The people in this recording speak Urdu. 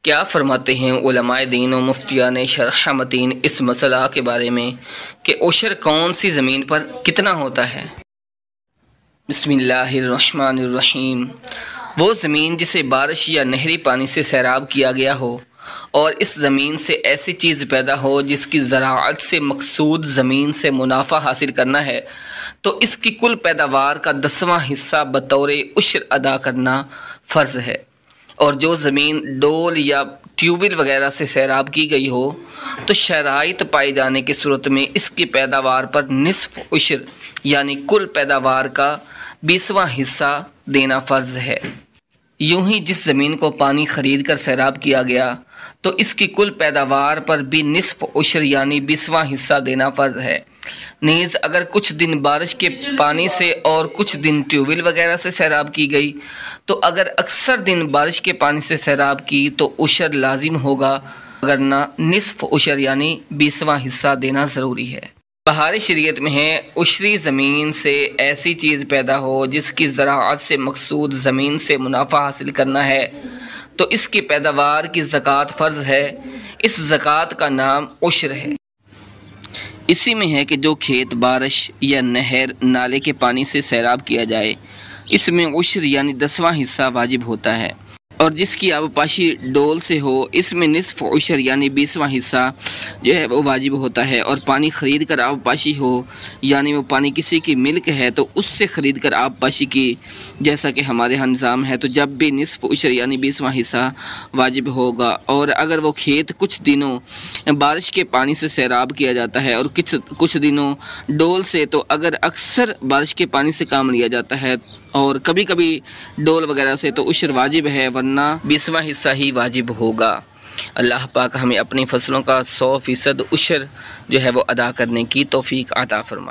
کیا فرماتے ہیں علماء دین و مفتیان شرح متین اس مسئلہ کے بارے میں کہ عشر کون سی زمین پر کتنا ہوتا ہے؟ بسم اللہ الرحمن الرحیم۔ وہ زمین جسے بارش یا نہری پانی سے سیراب کیا گیا ہو اور اس زمین سے ایسی چیز پیدا ہو جس کی زراعت سے مقصود زمین سے منافع حاصل کرنا ہے، تو اس کی کل پیداوار کا 10واں حصہ بطور عشر ادا کرنا فرض ہے۔ اور جو زمین ڈول یا ٹیوبویل وغیرہ سے سیراب کی گئی ہو تو شرائط پائے جانے کی صورت میں اس کی پیداوار پر نصف عشر یعنی کل پیداوار کا 20واں حصہ دینا فرض ہے۔ یوں ہی جس زمین کو پانی خرید کر سیراب کیا گیا تو اس کی کل پیداوار پر بھی نصف عشر یعنی 20واں حصہ دینا فرض ہے۔ نیز اگر کچھ دن بارش کے پانی سے اور کچھ دن ٹیوبویل وغیرہ سے سیراب کی گئی تو اگر اکثر دن بارش کے پانی سے سیراب کی تو عشر لازم ہوگا، ورنہ نصف عشر یعنی 20واں حصہ دینا ضروری ہے۔ بہار شریعت میں ہے عشری زمین سے ایسی چیز پیدا ہو جس کی زراعت سے مقصود زمین سے منافع حاصل کرنا ہے تو اس کی پیداوار کی زکوٰۃ فرض ہے۔ اس زکوٰۃ کا نام عشر ہے۔ اسی میں ہے کہ جو کھیت بارش یا نہر نالے کے پانی سے سیراب کیا جائے اس میں عشر یعنی 10واں حصہ واجب ہوتا ہے، اور جس کی آبپاشی ڈول سے ہو اس میں نصف عشر یعنی 20واں حصہ جو ہے وہ واجب ہوتا ہے، اور پانی خرید کر آبپاشی ہو یعنی وہ پانی کسی کی ملک ہے تو اس سے خرید کر آبپاشی کی جیسا کہ ہمارے ہاں نظام ہے، تو جب بھی نصف عشر یعنی 20واں حصہ واجب ہوگا۔ اور اگر وہ کھیت کچھ دنوں بارش کے پانی سے سیراب کیا جاتا ہے اور کچھ دنوں ڈول سے، تو اگر اکثر بارش کے پانی سے کام لیا جاتا ہے اور کبھی کبھی ڈول وغیرہ سے تو عشر واجب ہے، ورنہ 20واں حصہ ہی واجب ہوگا۔ اللہ پاک ہمیں اپنی فصلوں کا 100% عشر جو ہے وہ ادا کرنے کی توفیق عطا فرمائے۔